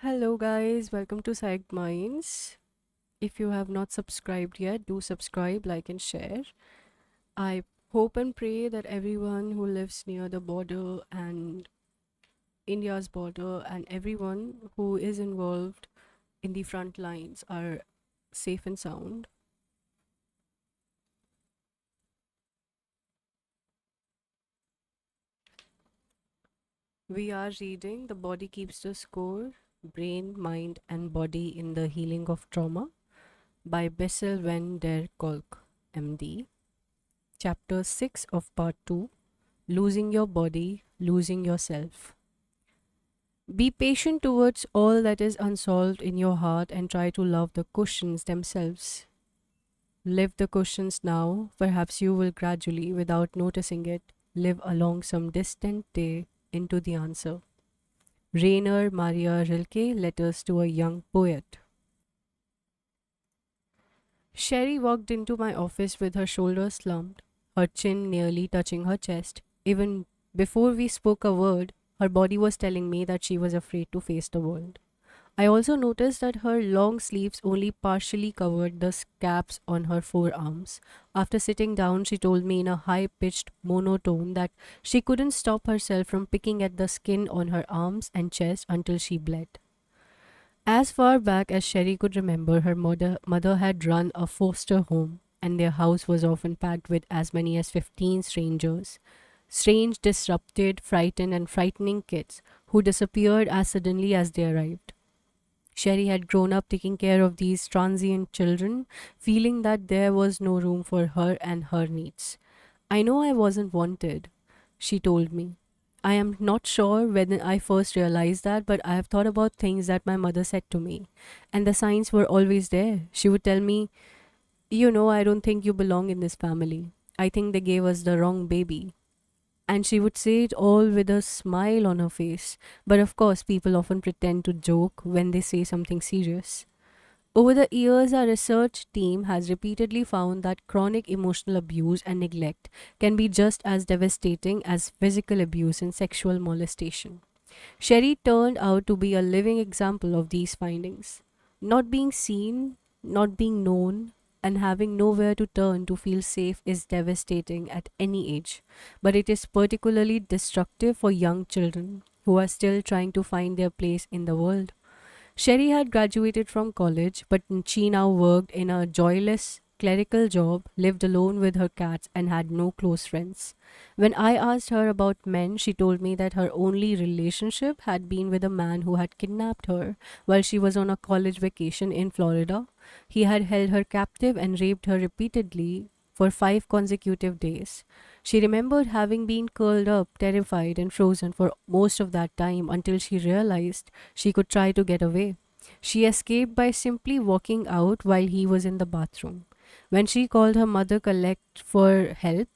Hello, guys. Welcome to Psyched Minds. If you have not subscribed yet, do subscribe, like, and share. I hope and pray that everyone who lives near the border and India's border and everyone who is involved in the front lines are safe and sound. We are reading The Body Keeps the Score: Brain, Mind, and Body in the Healing of Trauma by Bessel van der Kolk, MD. Chapter 6 of Part 2: Losing Your Body, Losing Yourself. Be patient towards all that is unsolved in your heart and try to love the cushions themselves. Live the cushions now, perhaps you will gradually, without noticing it, live along some distant day into the answer. Rainer Maria Rilke, Letters to a Young Poet. Sherry walked into my office with her shoulders slumped, her chin nearly touching her chest. Even before we spoke a word, her body was telling me that she was afraid to face the world. I also noticed that her long sleeves only partially covered the scabs on her forearms. After sitting down, she told me in a high pitched monotone that she couldn't stop herself from picking at the skin on her arms and chest until she bled. As far back as Sherry could remember, her mother had run a foster home, and their house was often packed with as many as 15 strangers. Strange, disrupted, frightened, and frightening kids who disappeared as suddenly as they arrived. Sherry had grown up taking care of these transient children, feeling that there was no room for her and her needs. I know I wasn't wanted, she told me. I am not sure when I first realized that, but I have thought about things that my mother said to me. And the signs were always there. She would tell me, I don't think you belong in this family. I think they gave us the wrong baby. And she would say it all with a smile on her face. But of course, people often pretend to joke when they say something serious. Over the years, our research team has repeatedly found that chronic emotional abuse and neglect can be just as devastating as physical abuse and sexual molestation. Sherry turned out to be a living example of these findings. Not being seen, not being known, and having nowhere to turn to feel safe is devastating at any age, but it is particularly destructive for young children who are still trying to find their place in the world. Sherry had graduated from college, but she now worked in a joyless clerical job, lived alone with her cats, and had no close friends. When I asked her about men, she told me that her only relationship had been with a man who had kidnapped her while she was on a college vacation in Florida. He had held her captive and raped her repeatedly for 5 consecutive days. She remembered having been curled up, terrified, and frozen for most of that time until she realized she could try to get away. She escaped by simply walking out while he was in the bathroom. When she called her mother collect for help,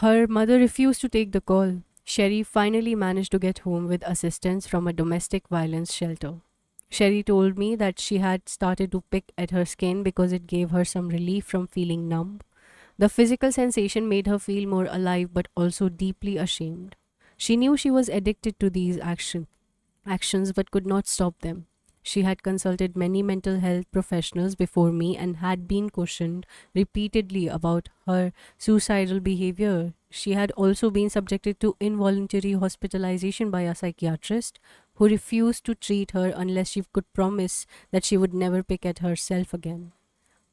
her mother refused to take the call. Sherry finally managed to get home with assistance from a domestic violence shelter. Sherry told me that she had started to pick at her skin because it gave her some relief from feeling numb. The physical sensation made her feel more alive but also deeply ashamed. She knew she was addicted to these actions but could not stop them. She had consulted many mental health professionals before me and had been questioned repeatedly about her suicidal behavior. She had also been subjected to involuntary hospitalization by a psychiatrist who refused to treat her unless she could promise that she would never pick at herself again.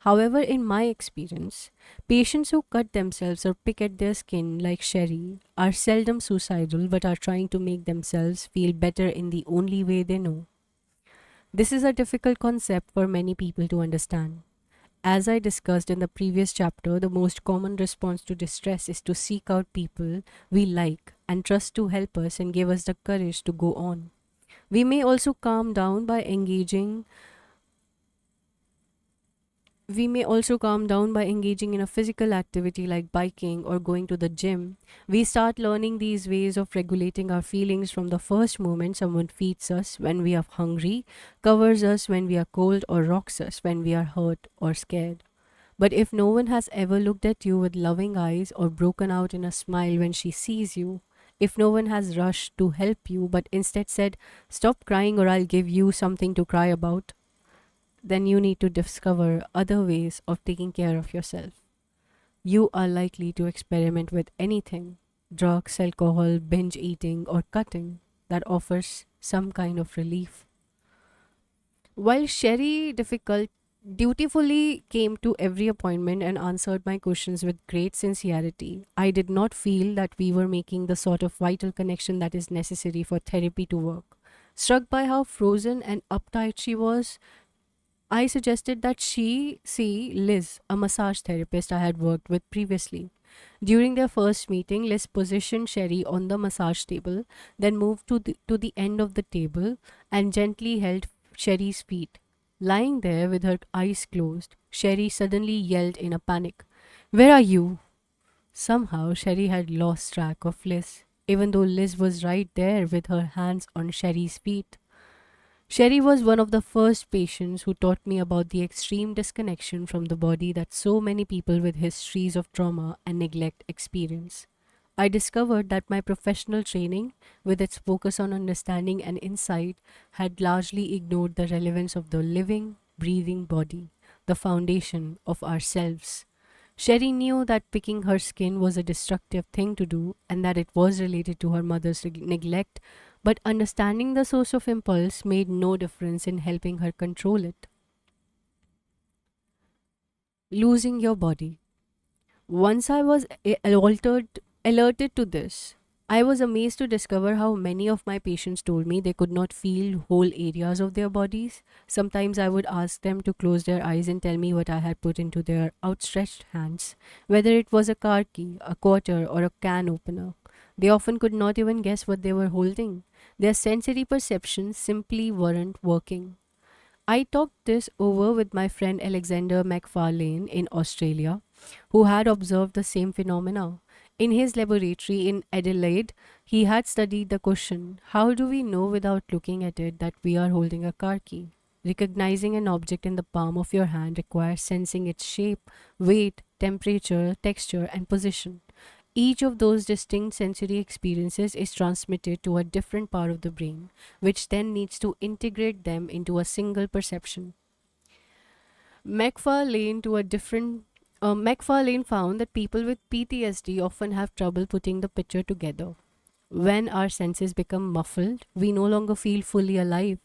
However, in my experience, patients who cut themselves or pick at their skin, like Sherry, are seldom suicidal but are trying to make themselves feel better in the only way they know. This is a difficult concept for many people to understand. As I discussed in the previous chapter, the most common response to distress is to seek out people we like and trust to help us and give us the courage to go on. We may also calm down by engaging We may also calm down by engaging in a physical activity like biking or going to the gym. We start learning these ways of regulating our feelings from the first moment someone feeds us when we are hungry, covers us when we are cold, or rocks us when we are hurt or scared. But if no one has ever looked at you with loving eyes or broken out in a smile when she sees you, If no one has rushed to help you but instead said, "Stop crying or I'll give you something to cry about," then you need to discover other ways of taking care of yourself. You are likely to experiment with anything: drugs, alcohol, binge eating, or cutting that offers some kind of relief. While Sherry difficult dutifully came to every appointment and answered my questions with great sincerity, I did not feel that we were making the sort of vital connection that is necessary for therapy to work. Struck by how frozen and uptight she was, I suggested that she see Liz, a massage therapist I had worked with previously. During their first meeting, Liz positioned Sherry on the massage table, then moved to the end of the table and gently held Sherry's feet. Lying there with her eyes closed, Sherry suddenly yelled in a panic, "Where are you?" Somehow, Sherry had lost track of Liz, even though Liz was right there with her hands on Sherry's feet. Sherry was one of the first patients who taught me about the extreme disconnection from the body that so many people with histories of trauma and neglect experience. I discovered that my professional training, with its focus on understanding and insight, had largely ignored the relevance of the living, breathing body, the foundation of ourselves. Sherry knew that picking her skin was a destructive thing to do and that it was related to her mother's neglect, but understanding the source of impulse made no difference in helping her control it. Losing your body. Once I was alerted to this, I was amazed to discover how many of my patients told me they could not feel whole areas of their bodies. Sometimes I would ask them to close their eyes and tell me what I had put into their outstretched hands, whether it was a car key, a quarter, or a can opener. They often could not even guess what they were holding. Their sensory perceptions simply weren't working. I talked this over with my friend Alexander McFarlane in Australia, who had observed the same phenomena. In his laboratory in Adelaide, he had studied the question: how do we know without looking at it that we are holding a car key? Recognizing an object in the palm of your hand requires sensing its shape, weight, temperature, texture, and position. Each of those distinct sensory experiences is transmitted to a different part of the brain, which then needs to integrate them into a single perception. McFarlane to a different McFarlane found that people with PTSD often have trouble putting the picture together. When our senses become muffled, we no longer feel fully alive.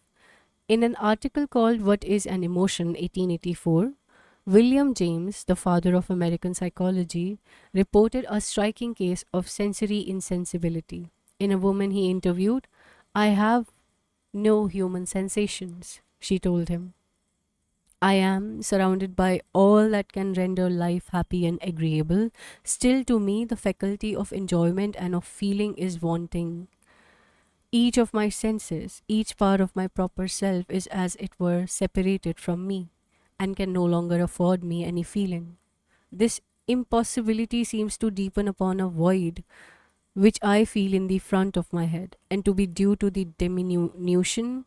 In an article called "What is an Emotion?" 1884, William James, the father of American psychology, reported a striking case of sensory insensibility. In a woman he interviewed, "I have no human sensations," she told him. "I am surrounded by all that can render life happy and agreeable. Still, to me, the faculty of enjoyment and of feeling is wanting. Each of my senses, each part of my proper self is as it were separated from me and can no longer afford me any feeling. This impossibility seems to deepen upon a void which I feel in the front of my head, and to be due to the diminution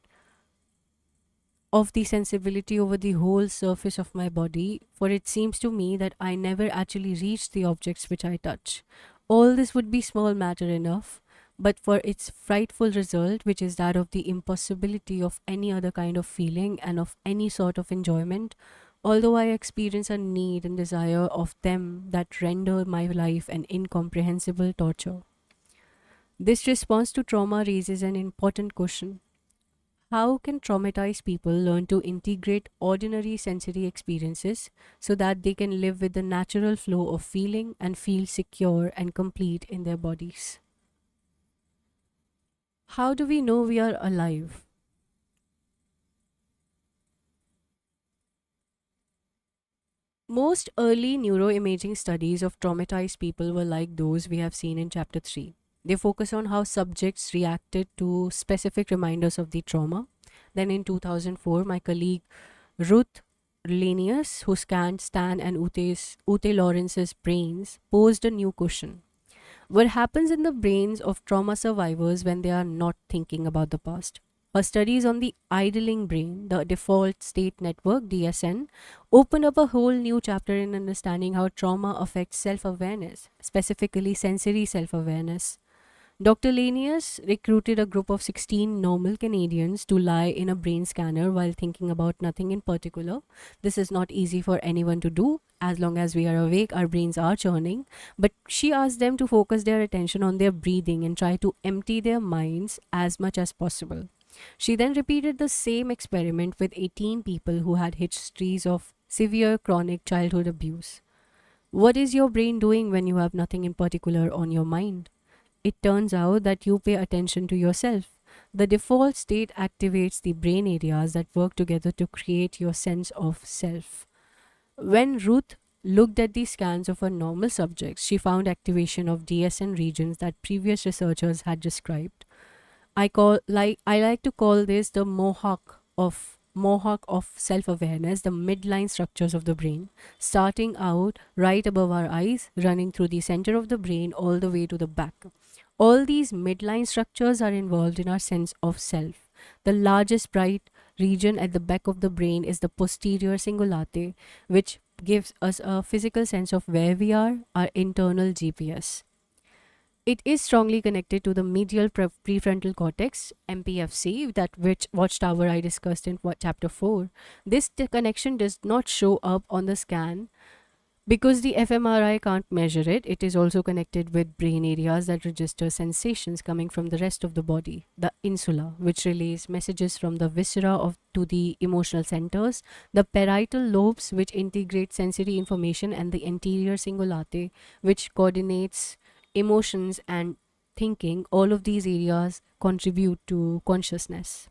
of the sensibility over the whole surface of my body, for it seems to me that I never actually reach the objects which I touch. All this would be small matter enough, but for its frightful result, which is that of the impossibility of any other kind of feeling and of any sort of enjoyment, although I experience a need and desire of them that render my life an incomprehensible torture." This response to trauma raises an important question: how can traumatized people learn to integrate ordinary sensory experiences so that they can live with the natural flow of feeling and feel secure and complete in their bodies? How do we know we are alive? Most early neuroimaging studies of traumatized people were like those we have seen in Chapter 3. They focus on how subjects reacted to specific reminders of the trauma. Then in 2004, my colleague Ruth Lanius, who scanned Stan and Ute Lawrence's brains, posed a new question: what happens in the brains of trauma survivors when they are not thinking about the past? Her studies on the idling brain, the default state network (DSN), opened up a whole new chapter in understanding how trauma affects self awareness, specifically sensory self awareness. Dr. Lanius recruited a group of 16 normal Canadians to lie in a brain scanner while thinking about nothing in particular. This is not easy for anyone to do. As long as we are awake, our brains are churning. But she asked them to focus their attention on their breathing and try to empty their minds as much as possible. She then repeated the same experiment with 18 people who had histories of severe chronic childhood abuse. What is your brain doing when you have nothing in particular on your mind? It turns out that you pay attention to yourself. The default state activates the brain areas that work together to create your sense of self. When Ruth looked at the scans of her normal subjects, she found activation of DSN regions that previous researchers had described. I like to call this the mohawk of self-awareness, the midline structures of the brain, starting out right above our eyes, running through the center of the brain all the way to the back. All these midline structures are involved in our sense of self. The largest bright region at the back of the brain is the posterior cingulate, which gives us a physical sense of where we are, our internal GPS. It is strongly connected to the medial prefrontal cortex (MPFC), that which watchtower I discussed in chapter 4. This connection does not show up on the scan because the fMRI can't measure it. It is also connected with brain areas that register sensations coming from the rest of the body, the insula, which relays messages from the viscera to the emotional centers, the parietal lobes, which integrate sensory information, and the anterior cingulate, which coordinates emotions and thinking. All of these areas contribute to consciousness.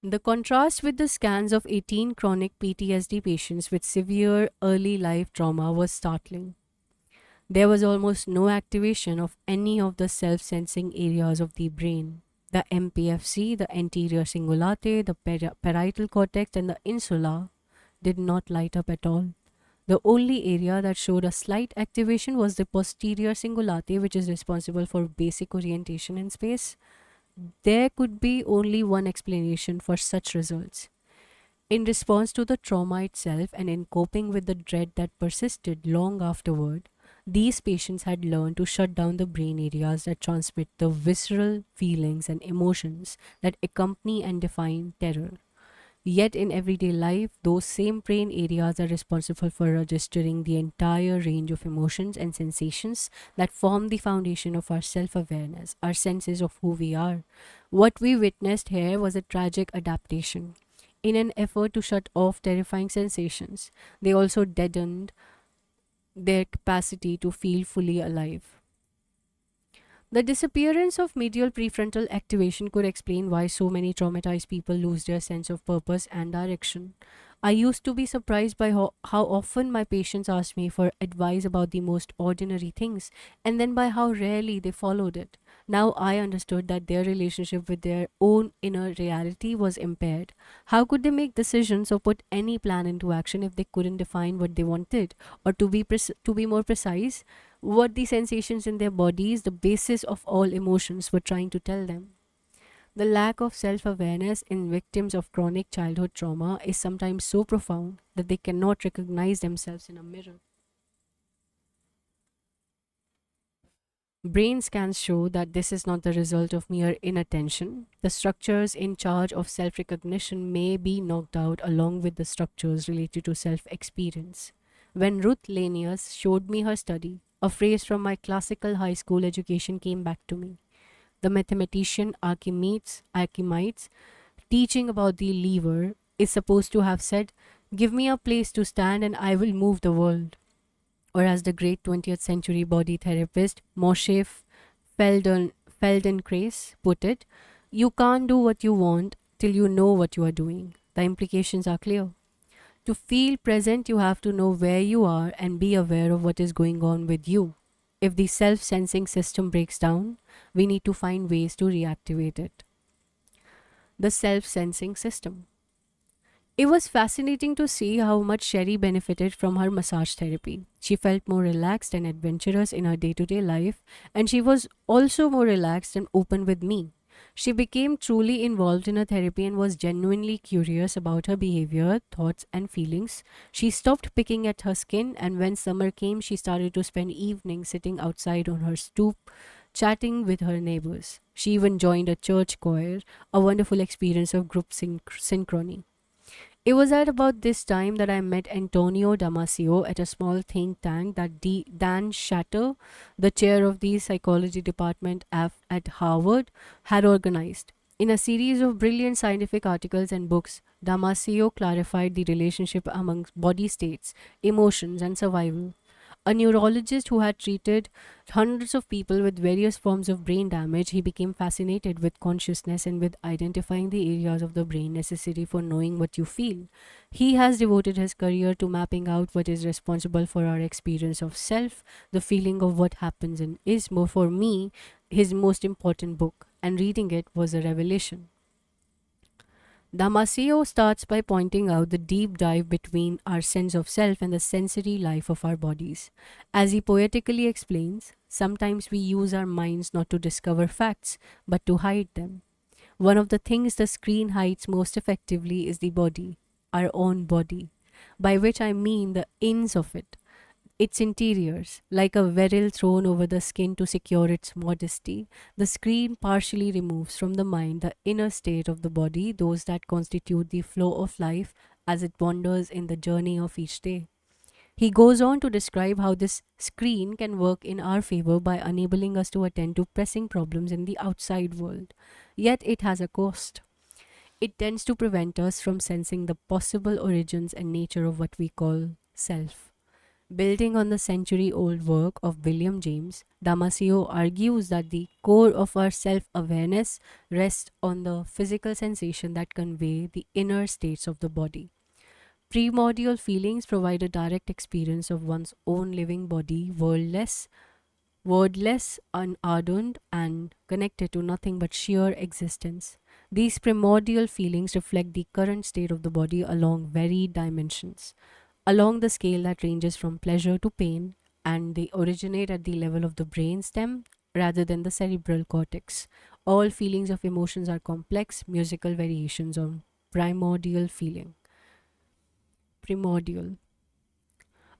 The contrast with the scans of 18 chronic PTSD patients with severe early life trauma was startling. There was almost no activation of any of the self sensing areas of the brain. The MPFC, the anterior cingulate, the parietal cortex, and the insula did not light up at all. The only area that showed a slight activation was the posterior cingulate, which is responsible for basic orientation in space. There could be only one explanation for such results. In response to the trauma itself and in coping with the dread that persisted long afterward, these patients had learned to shut down the brain areas that transmit the visceral feelings and emotions that accompany and define terror. Yet in everyday life, those same brain areas are responsible for registering the entire range of emotions and sensations that form the foundation of our self awareness, our senses of who we are. What we witnessed here was a tragic adaptation. In an effort to shut off terrifying sensations, they also deadened their capacity to feel fully alive. The disappearance of medial prefrontal activation could explain why so many traumatized people lose their sense of purpose and direction. I used to be surprised by how often my patients asked me for advice about the most ordinary things, and then by how rarely they followed it. Now I understood that their relationship with their own inner reality was impaired. How could they make decisions or put any plan into action if they couldn't define what they wanted? Or to be more precise, what the sensations in their bodies, the basis of all emotions, were trying to tell them. The lack of self awareness in victims of chronic childhood trauma is sometimes so profound that they cannot recognize themselves in a mirror. Brain scans show that this is not the result of mere inattention. The structures in charge of self recognition may be knocked out along with the structures related to self experience. When Ruth Lanius showed me her study, a phrase from my classical high school education came back to me. The mathematician Archimedes, teaching about the lever, is supposed to have said, "Give me a place to stand and I will move the world." Or as the great 20th century body therapist Moshe Feldenkrais put it, "You can't do what you want till you know what you are doing." The implications are clear. To feel present, you have to know where you are and be aware of what is going on with you. If the self sensing system breaks down, we need to find ways to reactivate it. The self sensing system. It was fascinating to see how much Sherry benefited from her massage therapy. She felt more relaxed and adventurous in her day to day life, and she was also more relaxed and open with me. She became truly involved in her therapy and was genuinely curious about her behavior, thoughts, and feelings. She stopped picking at her skin, and when summer came, she started to spend evenings sitting outside on her stoop, chatting with her neighbors. She even joined a church choir, a wonderful experience of group synchrony. It was at about this time that I met Antonio Damasio at a small think tank that Dan Shatter, the chair of the psychology department at Harvard, had organized. In a series of brilliant scientific articles and books, Damasio clarified the relationship among body states, emotions, and survival. A neurologist who had treated hundreds of people with various forms of brain damage, he became fascinated with consciousness and with identifying the areas of the brain necessary for knowing what you feel. He has devoted his career to mapping out what is responsible for our experience of self, the feeling of what happens and is more for me his most important book, and reading it was a revelation. Damasio starts by pointing out the deep dive between our sense of self and the sensory life of our bodies. As he poetically explains, sometimes we use our minds not to discover facts, but to hide them. One of the things the screen hides most effectively is the body, our own body, by which I mean the ins of it, its interiors, like a veril thrown over the skin to secure its modesty. The screen partially removes from the mind the inner state of the body, those that constitute the flow of life as it wanders in the journey of each day. He goes on to describe how this screen can work in our favor by enabling us to attend to pressing problems in the outside world. Yet it has a cost. It tends to prevent us from sensing the possible origins and nature of what we call self. Building on the century old work of William James, Damasio argues that the core of our self awareness rests on the physical sensation that convey the inner states of the body. Primordial feelings provide a direct experience of one's own living body, wordless, unadorned, and connected to nothing but sheer existence. These primordial feelings reflect the current state of the body along varied dimensions, along the scale that ranges from pleasure to pain, and they originate at the level of the brain stem rather than the cerebral cortex. All feelings of emotions are complex, musical variations on primordial feeling. Primordial.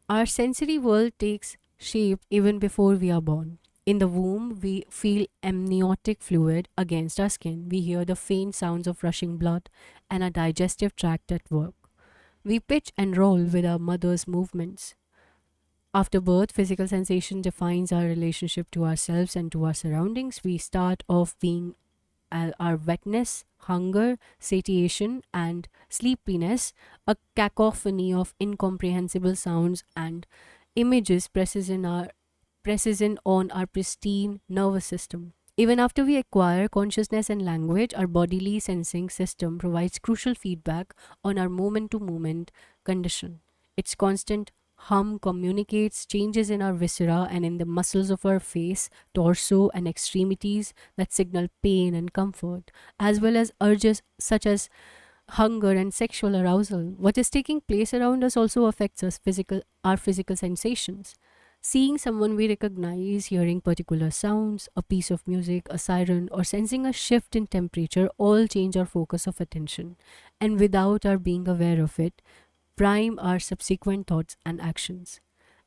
Our sensory world takes shape even before we are born. In the womb, we feel amniotic fluid against our skin. We hear the faint sounds of rushing blood and a digestive tract at work. We pitch and roll with our mother's movements. After birth, physical sensation defines our relationship to ourselves and to our surroundings. We start off being our wetness, hunger, satiation, and sleepiness, a cacophony of incomprehensible sounds and images presses in on our pristine nervous system. Even after we acquire consciousness and language, our bodily sensing system provides crucial feedback on our moment to moment condition. Its constant hum communicates changes in our viscera and in the muscles of our face, torso, and extremities that signal pain and comfort, as well as urges such as hunger and sexual arousal. What is taking place around us also affects our physical sensations. Seeing someone we recognize, hearing particular sounds, a piece of music, a siren, or sensing a shift in temperature all change our focus of attention, and without our being aware of it, prime our subsequent thoughts and actions.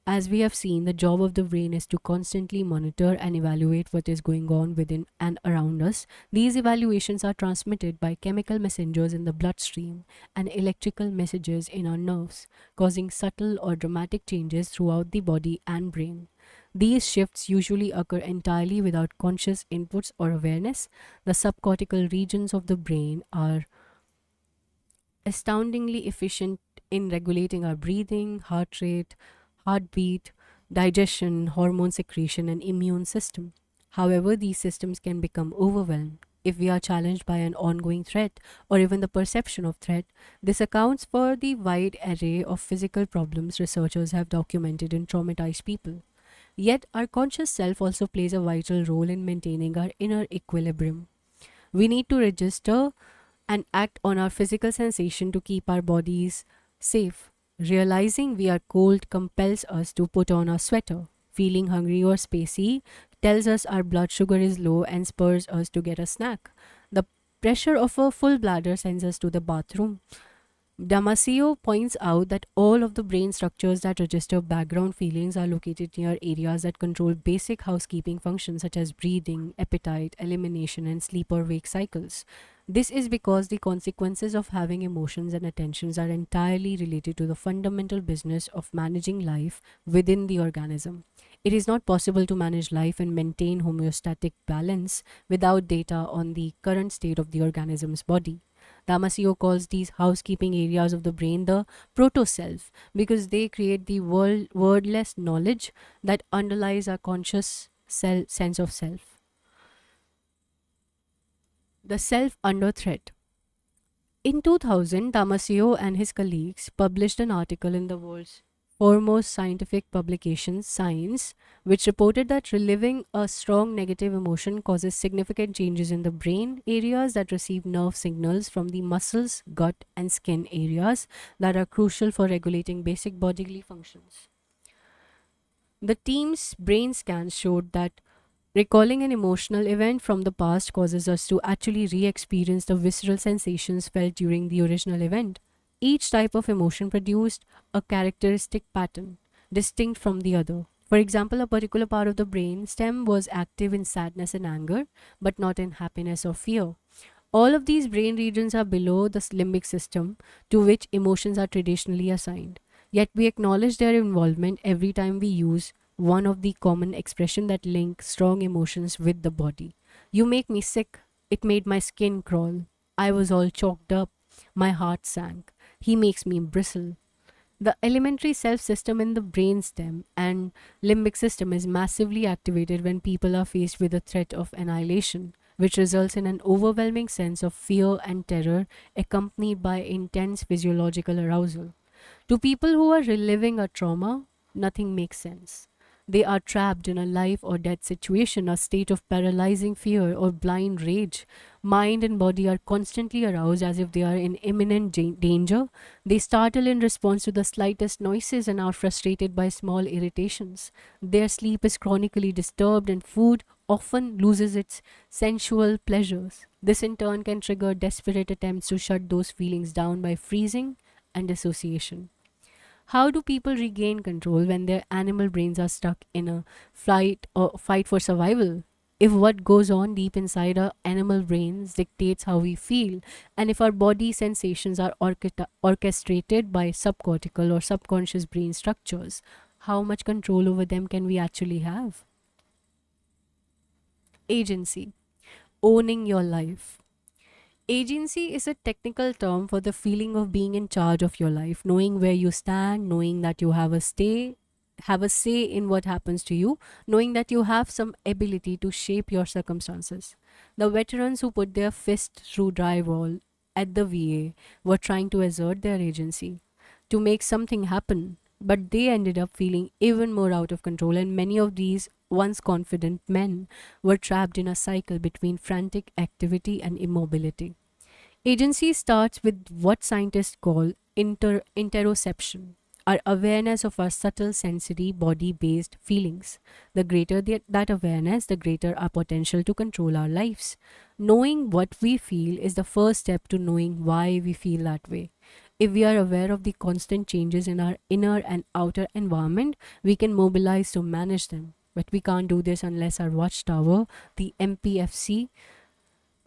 As we have seen, the job of the brain is to constantly monitor and evaluate what is going on within and around us. These evaluations are transmitted by chemical messengers in the bloodstream and electrical messages in our nerves, causing subtle or dramatic changes throughout the body and brain. These shifts usually occur entirely without conscious inputs or awareness. The subcortical regions of the brain are astoundingly efficient in regulating our breathing, heart rate, heartbeat, digestion, hormone secretion, and immune system. However, these systems can become overwhelmed if we are challenged by an ongoing threat or even the perception of threat. This accounts for the wide array of physical problems researchers have documented in traumatized people. Yet, our conscious self also plays a vital role in maintaining our inner equilibrium. We need to register and act on our physical sensation to keep our bodies safe. Realizing we are cold compels us to put on a sweater. Feeling hungry or spacey tells us our blood sugar is low and spurs us to get a snack. The pressure of a full bladder sends us to the bathroom. Damasio points out that all of the brain structures that register background feelings are located near areas that control basic housekeeping functions such as breathing, appetite, elimination, and sleep or wake cycles. This is because the consequences of having emotions and attentions are entirely related to the fundamental business of managing life within the organism. It is not possible to manage life and maintain homeostatic balance without data on the current state of the organism's body. Damasio calls these housekeeping areas of the brain the proto self because they create the wordless knowledge that underlies our conscious sense of self. The self under threat. In 2000, Damasio and his colleagues published an article in the world's foremost scientific publication, Science, which reported that reliving a strong negative emotion causes significant changes in the brain areas that receive nerve signals from the muscles, gut, and skin areas that are crucial for regulating basic bodily functions. The team's brain scans showed that recalling an emotional event from the past causes us to actually re experience the visceral sensations felt during the original event. Each type of emotion produced a characteristic pattern, distinct from the other. For example, a particular part of the brain stem was active in sadness and anger, but not in happiness or fear. All of these brain regions are below the limbic system to which emotions are traditionally assigned. Yet we acknowledge their involvement every time we use one of the common expressions that link strong emotions with the body. You make me sick. It made my skin crawl. I was all choked up. My heart sank. He makes me bristle. The elementary self system in the brainstem and limbic system is massively activated when people are faced with the threat of annihilation, which results in an overwhelming sense of fear and terror accompanied by intense physiological arousal. To people who are reliving a trauma, nothing makes sense. They are trapped in a life or death situation, a state of paralyzing fear or blind rage. Mind and body are constantly aroused as if they are in imminent danger. They startle in response to the slightest noises and are frustrated by small irritations. Their sleep is chronically disturbed, and food often loses its sensual pleasures. This in turn can trigger desperate attempts to shut those feelings down by freezing and dissociation. How do people regain control when their animal brains are stuck in a flight or fight for survival? If what goes on deep inside our animal brains dictates how we feel, and if our body sensations are orchestrated by subcortical or subconscious brain structures, how much control over them can we actually have? Agency, owning your life. Agency is a technical term for the feeling of being in charge of your life, knowing where you stand, knowing that you have a say in what happens to you, knowing that you have some ability to shape your circumstances. The veterans who put their fist through drywall at the VA were trying to assert their agency to make something happen, but they ended up feeling even more out of control, and many of these once confident men were trapped in a cycle between frantic activity and immobility. Agency starts with what scientists call interoception, our awareness of our subtle sensory body based feelings. The greater that awareness, the greater our potential to control our lives. Knowing what we feel is the first step to knowing why we feel that way. If we are aware of the constant changes in our inner and outer environment, we can mobilize to manage them. But we can't do this unless our watchtower, the MPFC,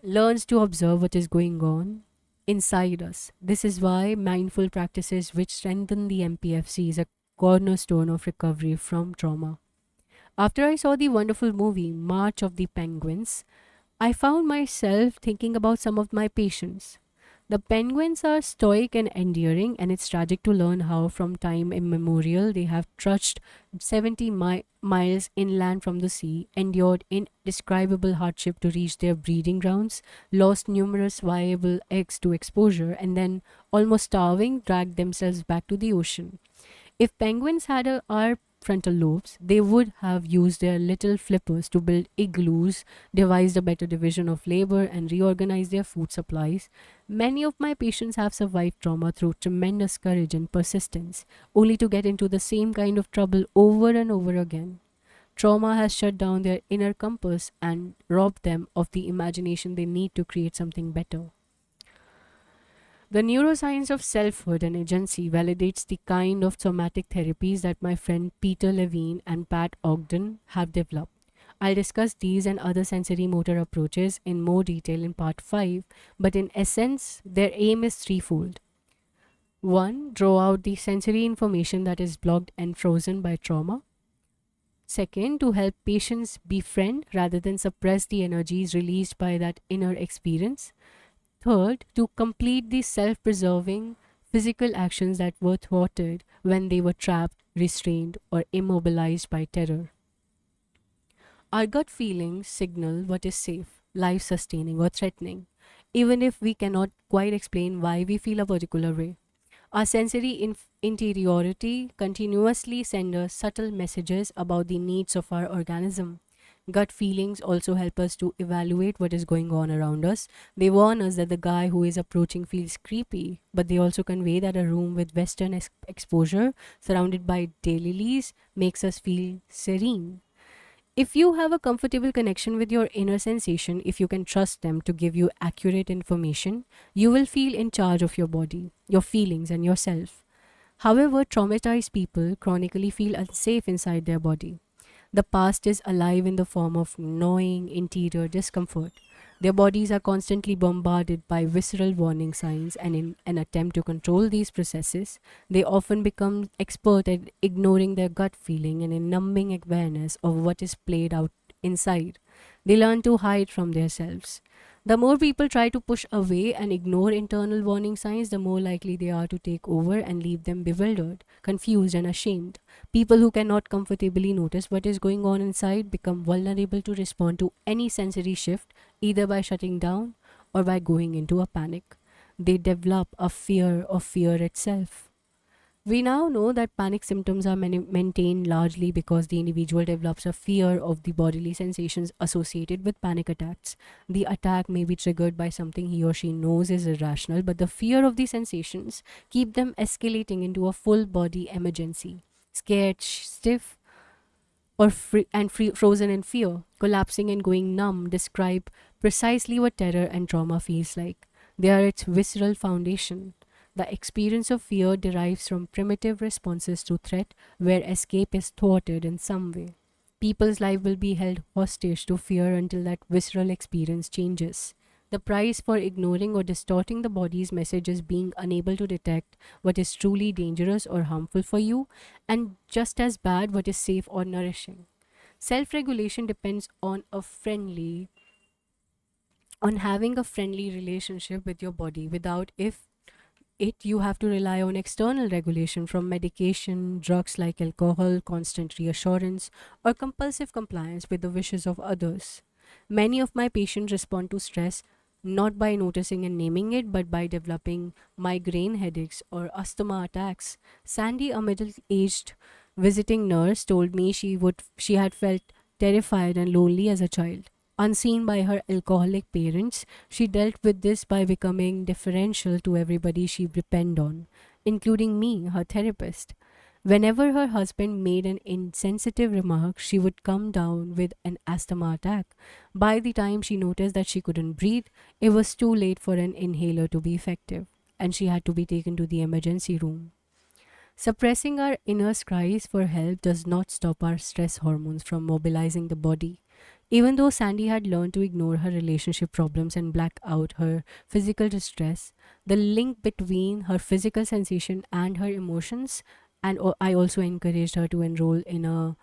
learns to observe what is going on inside us. This is why mindful practices which strengthen the MPFC is a cornerstone of recovery from trauma. After I saw the wonderful movie March of the Penguins, I found myself thinking about some of my patients. The penguins are stoic and enduring, and it's tragic to learn how, from time immemorial, they have trudged 70 miles inland from the sea, endured indescribable hardship to reach their breeding grounds, lost numerous viable eggs to exposure, and then, almost starving, dragged themselves back to the ocean. If penguins had our frontal lobes, they would have used their little flippers to build igloos, devised a better division of labor, and reorganized their food supplies. Many of my patients have survived trauma through tremendous courage and persistence, only to get into the same kind of trouble over and over again. Trauma has shut down their inner compass and robbed them of the imagination they need to create something better. The neuroscience of selfhood and agency validates the kind of somatic therapies that my friend Peter Levine and Pat Ogden have developed. I'll discuss these and other sensory motor approaches in more detail in part 5, but in essence, their aim is threefold. 1. Draw out the sensory information that is blocked and frozen by trauma. Second, to help patients befriend rather than suppress the energies released by that inner experience. Third, to complete the self preserving physical actions that were thwarted when they were trapped, restrained, or immobilized by terror. Our gut feelings signal what is safe, life sustaining, or threatening, even if we cannot quite explain why we feel a particular way. Our sensory interiority continuously sends us subtle messages about the needs of our organism. Gut feelings also help us to evaluate what is going on around us. They warn us that the guy who is approaching feels creepy, but they also convey that a room with Western exposure, surrounded by daylilies, makes us feel serene. If you have a comfortable connection with your inner sensation, if you can trust them to give you accurate information, you will feel in charge of your body, your feelings, and yourself. However, traumatized people chronically feel unsafe inside their body. The past is alive in the form of gnawing interior discomfort. Their bodies are constantly bombarded by visceral warning signs, and in an attempt to control these processes, they often become expert at ignoring their gut feeling and in numbing awareness of what is played out inside. They learn to hide from themselves. The more people try to push away and ignore internal warning signs, the more likely they are to take over and leave them bewildered, confused, and ashamed. People who cannot comfortably notice what is going on inside become vulnerable to respond to any sensory shift, either by shutting down or by going into a panic. They develop a fear of fear itself. We now know that panic symptoms are maintained largely because the individual develops a fear of the bodily sensations associated with panic attacks. The attack may be triggered by something he or she knows is irrational, but the fear of the sensations keep them escalating into a full body emergency. Scared, stiff, or frozen in fear, collapsing and going numb describe precisely what terror and trauma feels like. They are its visceral foundation. The experience of fear derives from primitive responses to threat where escape is thwarted in some way. People's life will be held hostage to fear until that visceral experience changes. The price for ignoring or distorting the body's message is being unable to detect what is truly dangerous or harmful for you, and just as bad, what is safe or nourishing. Self regulation depends on having a friendly relationship with your body. Without it, you have to rely on external regulation from medication, drugs like alcohol, constant reassurance, or compulsive compliance with the wishes of others. Many of my patients respond to stress not by noticing and naming it, but by developing migraine headaches or asthma attacks. Sandy, a middle-aged visiting nurse, told me she had felt terrified and lonely as a child. Unseen by her alcoholic parents, she dealt with this by becoming deferential to everybody she depended on, including me, her therapist. Whenever her husband made an insensitive remark, she would come down with an asthma attack. By the time she noticed that she couldn't breathe, it was too late for an inhaler to be effective, and she had to be taken to the emergency room. Suppressing our inner cries for help does not stop our stress hormones from mobilizing the body. Even though Sandy had learned to ignore her relationship problems and black out her physical distress, the link between her physical sensation and her emotions, and I also encouraged her to enroll in a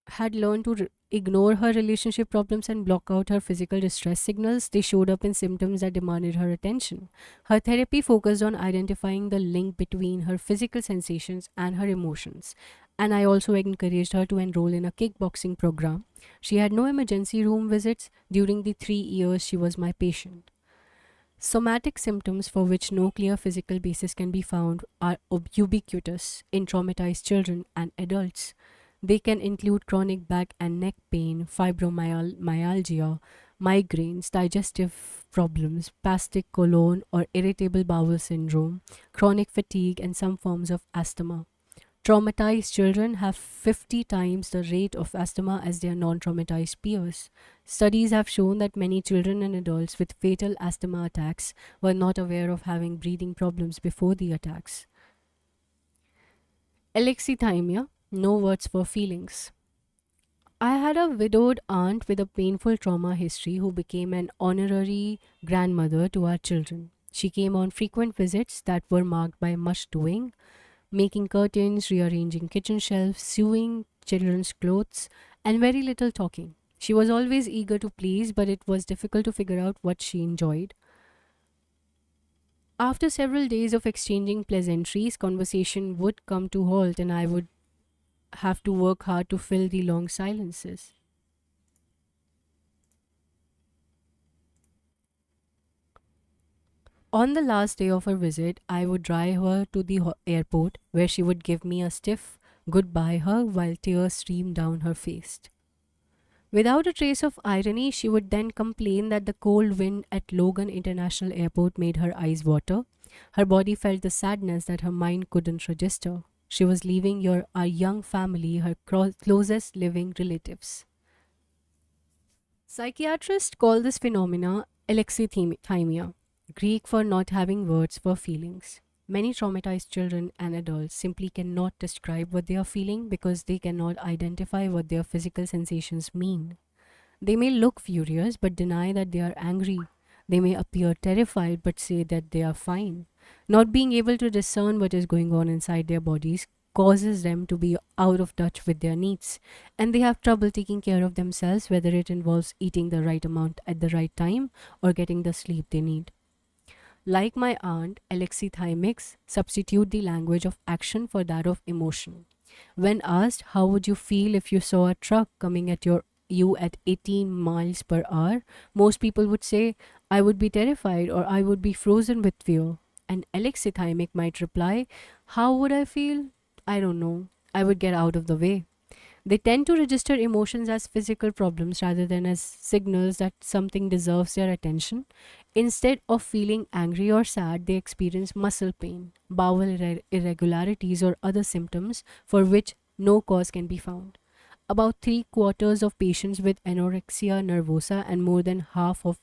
had learned to ignore her relationship problems and block out her physical distress signals. They showed up in symptoms that demanded her attention. Her therapy focused on identifying the link between her physical sensations and her emotions. And I also encouraged her to enroll in a kickboxing program. She had no emergency room visits during the 3 years she was my patient. Somatic symptoms for which no clear physical basis can be found are ubiquitous in traumatized children and adults. They can include chronic back and neck pain, fibromyalgia, migraines, digestive problems, spastic colon or irritable bowel syndrome, chronic fatigue, and some forms of asthma. Traumatized children have 50 times the rate of asthma as their non traumatized peers. Studies have shown that many children and adults with fatal asthma attacks were not aware of having breathing problems before the attacks. Alexithymia, no words for feelings. I had a widowed aunt with a painful trauma history who became an honorary grandmother to our children. She came on frequent visits that were marked by much doing, making curtains, rearranging kitchen shelves, sewing children's clothes, and very little talking. She was always eager to please, but it was difficult to figure out what she enjoyed. After several days of exchanging pleasantries, conversation would come to halt, and I would have to work hard to fill the long silences. On the last day of her visit, I would drive her to the airport where she would give me a stiff goodbye hug while tears streamed down her face. Without a trace of irony, she would then complain that the cold wind at Logan International Airport made her eyes water. Her body felt the sadness that her mind couldn't register. She was leaving a young family, her closest living relatives. Psychiatrists call this phenomena alexithymia, Greek for not having words for feelings. Many traumatized children and adults simply cannot describe what they are feeling because they cannot identify what their physical sensations mean. They may look furious but deny that they are angry. They may appear terrified but say that they are fine. Not being able to discern what is going on inside their bodies causes them to be out of touch with their needs, and they have trouble taking care of themselves, whether it involves eating the right amount at the right time or getting the sleep they need. Like my aunt, alexithymics substitute the language of action for that of emotion. When asked how would you feel if you saw a truck coming at you at 18 miles per hour, most people would say, I would be terrified or I would be frozen with fear. An alexithymic might reply, how would I feel? I don't know. I would get out of the way. They tend to register emotions as physical problems rather than as signals that something deserves their attention. Instead of feeling angry or sad, they experience muscle pain, bowel irregularities, or other symptoms for which no cause can be found. About three quarters of patients with anorexia nervosa and more than half of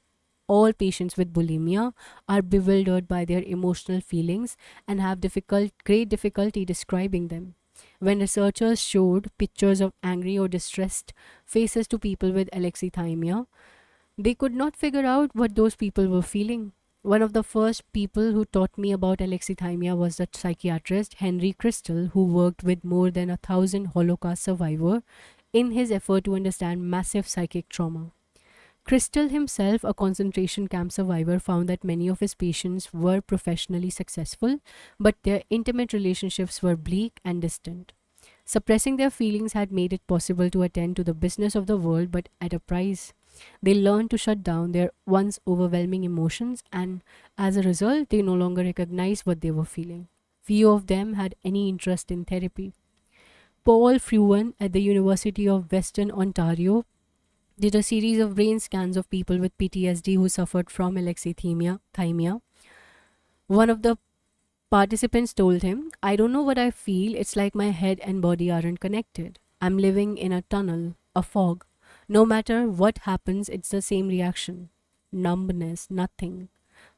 all patients with bulimia are bewildered by their emotional feelings and have great difficulty describing them. When researchers showed pictures of angry or distressed faces to people with alexithymia, they could not figure out what those people were feeling. One of the first people who taught me about alexithymia was the psychiatrist Henry Crystal, who worked with more than 1,000 Holocaust survivors in his effort to understand massive psychic trauma. Crystal himself, a concentration camp survivor, found that many of his patients were professionally successful, but their intimate relationships were bleak and distant. Suppressing their feelings had made it possible to attend to the business of the world, but at a price. They learned to shut down their once overwhelming emotions, and as a result, they no longer recognized what they were feeling. Few of them had any interest in therapy. Paul Fruin at the University of Western Ontario did a series of brain scans of people with PTSD who suffered from alexithymia. One of the participants told him, I don't know what I feel. It's like my head and body aren't connected. I'm living in a tunnel, a fog. No matter what happens, it's the same reaction. Numbness, nothing.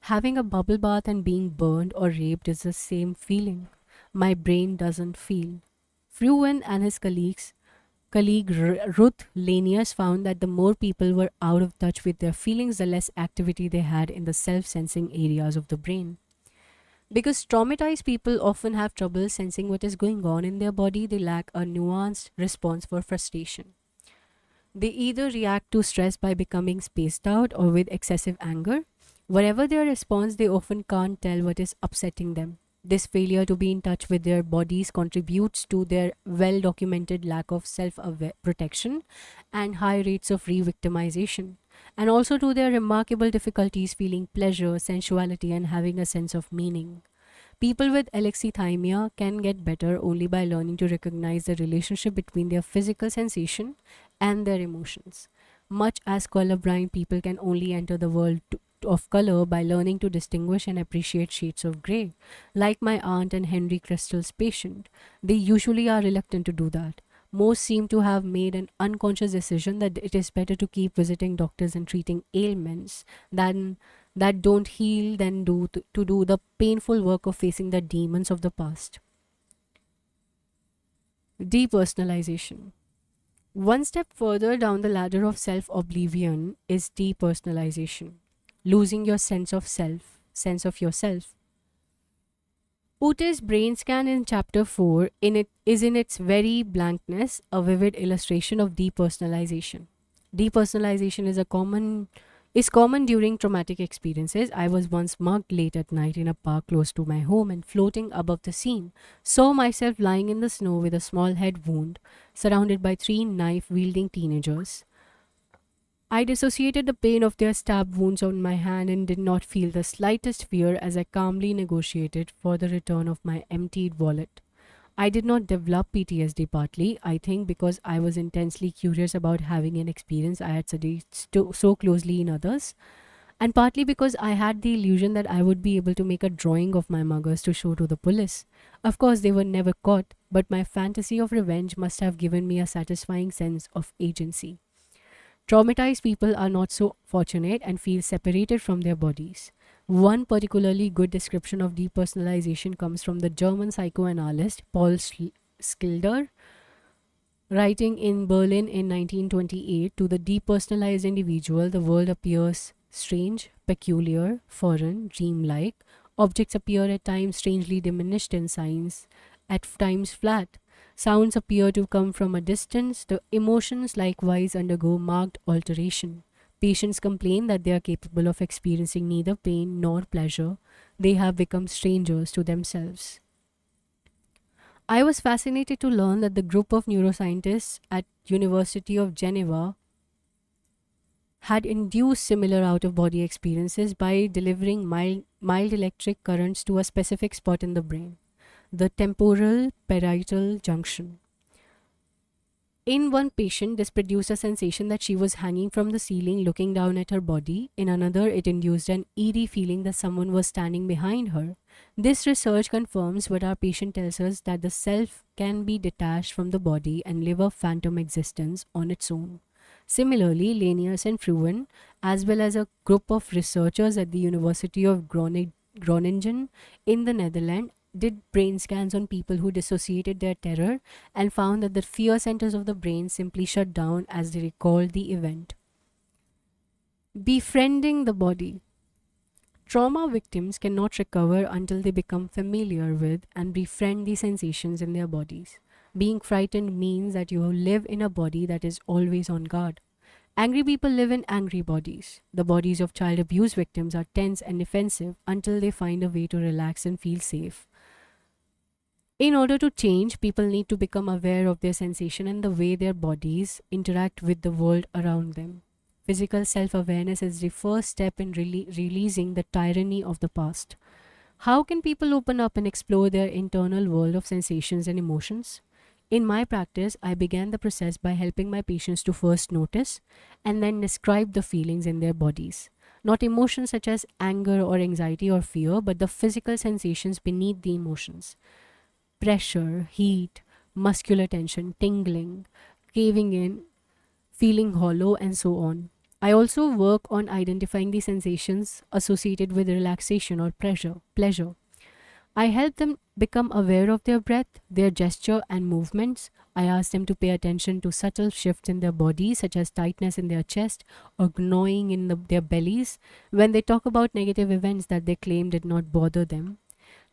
Having a bubble bath and being burned or raped is the same feeling. My brain doesn't feel. Fruin and his colleague Ruth Lanius found that the more people were out of touch with their feelings, the less activity they had in the self-sensing areas of the brain. Because traumatized people often have trouble sensing what is going on in their body, they lack a nuanced response for frustration. They either react to stress by becoming spaced out or with excessive anger. Whatever their response, they often can't tell what is upsetting them. This failure to be in touch with their bodies contributes to their well documented lack of self protection and high rates of re victimization, and also to their remarkable difficulties feeling pleasure, sensuality, and having a sense of meaning. People with alexithymia can get better only by learning to recognize the relationship between their physical sensation and their emotions. much as colorblind people can only enter the world of color by learning to distinguish and appreciate shades of gray. Like my aunt and Henry Crystal's patient, they usually are reluctant to do that. Most seem to have made an unconscious decision that it is better to keep visiting doctors and treating ailments than that don't heal than to do the painful work of facing the demons of the past. Depersonalization. One step further down the ladder of self oblivion is depersonalization, losing your sense of yourself. Ute's brain scan in chapter 4 is in its very blankness a vivid illustration of depersonalization. Depersonalization is common during traumatic experiences. I was once mugged late at night in a park close to my home and floating above the scene. Saw myself lying in the snow with a small head wound, surrounded by three knife wielding teenagers. I dissociated the pain of their stab wounds on my hand and did not feel the slightest fear as I calmly negotiated for the return of my emptied wallet. I did not develop PTSD partly, I think, because I was intensely curious about having an experience I had studied so closely in others, and partly because I had the illusion that I would be able to make a drawing of my muggers to show to the police. Of course, they were never caught, but my fantasy of revenge must have given me a satisfying sense of agency. Traumatized people are not so fortunate and feel separated from their bodies. One particularly good description of depersonalization comes from the German psychoanalyst Paul Schilder, writing in Berlin in 1928. To the depersonalized individual, the world appears strange, peculiar, foreign, dreamlike. Objects appear at times strangely diminished in size, at times flat. Sounds appear to come from a distance. The emotions likewise undergo marked alteration. Patients complain that they are capable of experiencing neither pain nor pleasure. They have become strangers to themselves. I was fascinated to learn that the group of neuroscientists at University of Geneva had induced similar out of body experiences by delivering mild electric currents to a specific spot in the brain, the temporal parietal junction. In one patient, this produced a sensation that she was hanging from the ceiling looking down at her body. In another, it induced an eerie feeling that someone was standing behind her. This research confirms what our patient tells us, that the self can be detached from the body and live a phantom existence on its own. Similarly, Lanius and Fruin, as well as a group of researchers at the University of Groningen in the Netherlands, did brain scans on people who dissociated their terror and found that the fear centers of the brain simply shut down as they recalled the event. Befriending the body. Trauma victims cannot recover until they become familiar with and befriend the sensations in their bodies. Being frightened means that you live in a body that is always on guard. Angry people live in angry bodies. The bodies of child abuse victims are tense and defensive until they find a way to relax and feel safe. In order to change, people need to become aware of their sensation and the way their bodies interact with the world around them. Physical self awareness is the first step in releasing the tyranny of the past. How can people open up and explore their internal world of sensations and emotions? In my practice, I began the process by helping my patients to first notice and then describe the feelings in their bodies. Not emotions such as anger or anxiety or fear, but the physical sensations beneath the emotions: pressure, heat, muscular tension, tingling, caving in, feeling hollow, and so on. I also work on identifying the sensations associated with relaxation or pleasure. I help them become aware of their breath, their gesture, and movements. I ask them to pay attention to subtle shifts in their bodies, such as tightness in their chest or gnawing in their bellies, when they talk about negative events that they claim did not bother them.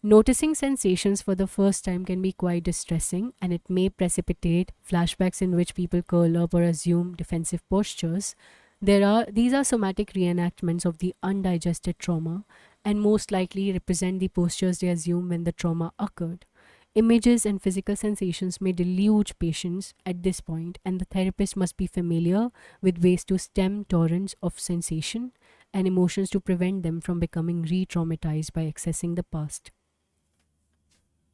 Noticing sensations for the first time can be quite distressing, and it may precipitate flashbacks in which people curl up or assume defensive postures. These are somatic reenactments of the undigested trauma and most likely represent the postures they assume when the trauma occurred. Images and physical sensations may delude patients at this point, and the therapist must be familiar with ways to stem torrents of sensation and emotions to prevent them from becoming re traumatized by accessing the past.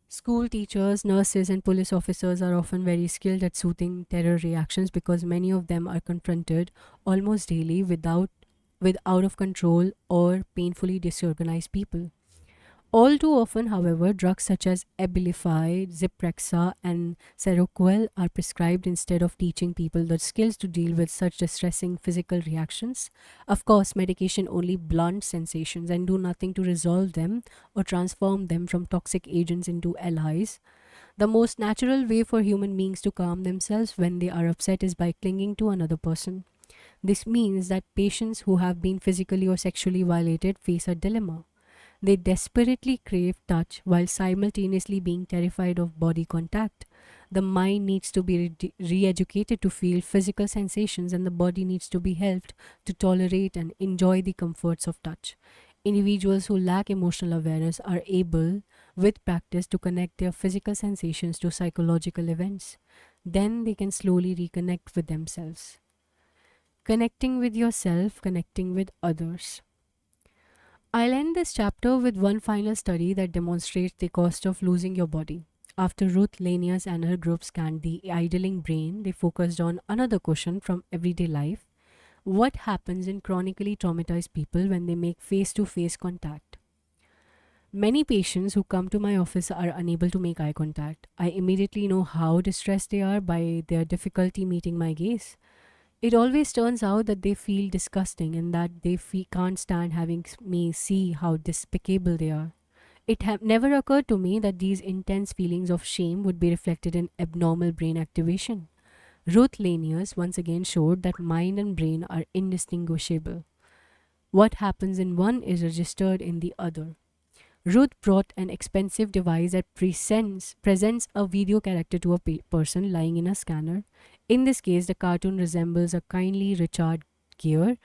School teachers, nurses, and police officers are often very skilled at soothing terror reactions because many of them are confronted almost daily with out of control or painfully disorganized people. All too often, however, drugs such as Abilify, Zyprexa, and Seroquel are prescribed instead of teaching people the skills to deal with such distressing physical reactions. Of course, medication only blunts sensations and do nothing to resolve them or transform them from toxic agents into allies. The most natural way for human beings to calm themselves when they are upset is by clinging to another person. This means that patients who have been physically or sexually violated face a dilemma. They desperately crave touch while simultaneously being terrified of body contact. The mind needs to be re educated to feel physical sensations, and the body needs to be helped to tolerate and enjoy the comforts of touch. Individuals who lack emotional awareness are able, with practice, to connect their physical sensations to psychological events. Then they can slowly reconnect with themselves. Connecting with yourself, connecting with others. I'll end this chapter with one final study that demonstrates the cost of losing your body. After Ruth Lanius and her group scanned the idling brain, they focused on another question from everyday life. What happens in chronically traumatized people when they make face to face contact? Many patients who come to my office are unable to make eye contact. I immediately know how distressed they are by their difficulty meeting my gaze. It always turns out that they feel disgusting and that they can't stand having me see how despicable they are. It never occurred to me that these intense feelings of shame would be reflected in abnormal brain activation. Ruth Lanius once again showed that mind and brain are indistinguishable. What happens in one is registered in the other. Ruth brought an expensive device that presents a video character to a person lying in a scanner. In this case, the cartoon resembles a kindly Richard Gere.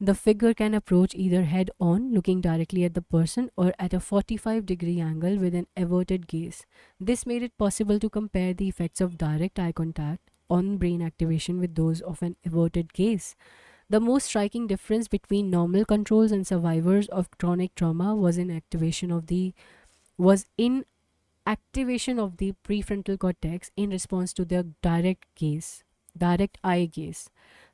The figure can approach either head on, looking directly at the person, or at a 45-degree angle with an averted gaze. This made it possible to compare the effects of direct eye contact on brain activation with those of an averted gaze. The most striking difference between normal controls and survivors of chronic trauma was in activation of the prefrontal cortex in response to their direct eye gaze.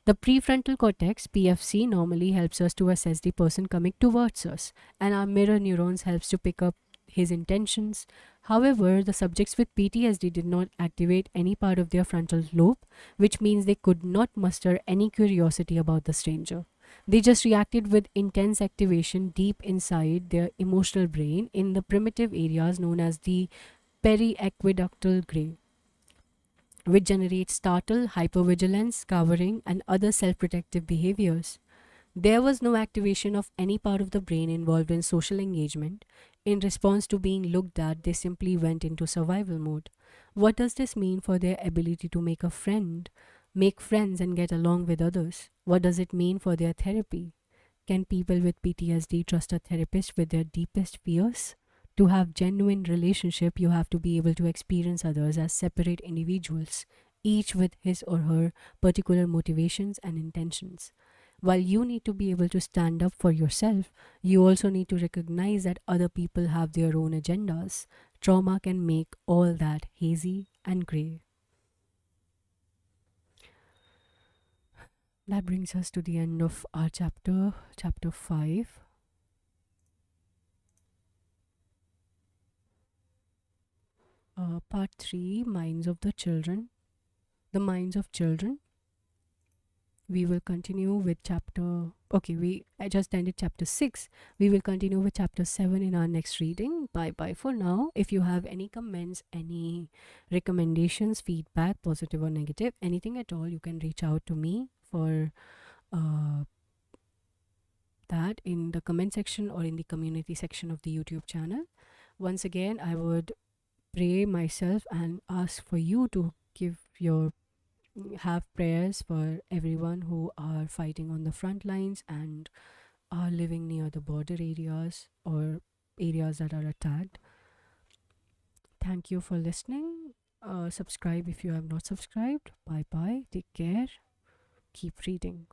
The prefrontal cortex, PFC, normally helps us to assess the person coming towards us, and our mirror neurons helps to pick up his intentions. However, the subjects with PTSD did not activate any part of their frontal lobe, which means they could not muster any curiosity about the stranger. They just reacted with intense activation deep inside their emotional brain in the primitive areas known as the periaqueductal gray, which generates startle, hypervigilance, cowering, and other self protective behaviors. There was no activation of any part of the brain involved in social engagement. In response to being looked at, they simply went into survival mode. What does this mean for their ability to make friends, and get along with others? What does it mean for their therapy? Can people with PTSD trust a therapist with their deepest fears? To have genuine relationship, you have to be able to experience others as separate individuals, each with his or her particular motivations and intentions. While you need to be able to stand up for yourself, you also need to recognize that other people have their own agendas. Trauma can make all that hazy and grey. That brings us to the end of our chapter 5. Part 3, Minds of the Children. The Minds of Children. We will continue with chapter. Okay, I just ended chapter 6. We will continue with chapter 7 in our next reading. Bye bye for now. If you have any comments, any recommendations, feedback, positive or negative, anything at all, you can reach out to me for uh, that in the comment section or in the community section of the YouTube channel. Once again, I would pray myself and ask for you to have prayers for everyone who are fighting on the front lines and are living near the border areas or areas that are attacked. Thank you for listening. Subscribe if you have not subscribed. Bye bye. Take care. Keep reading.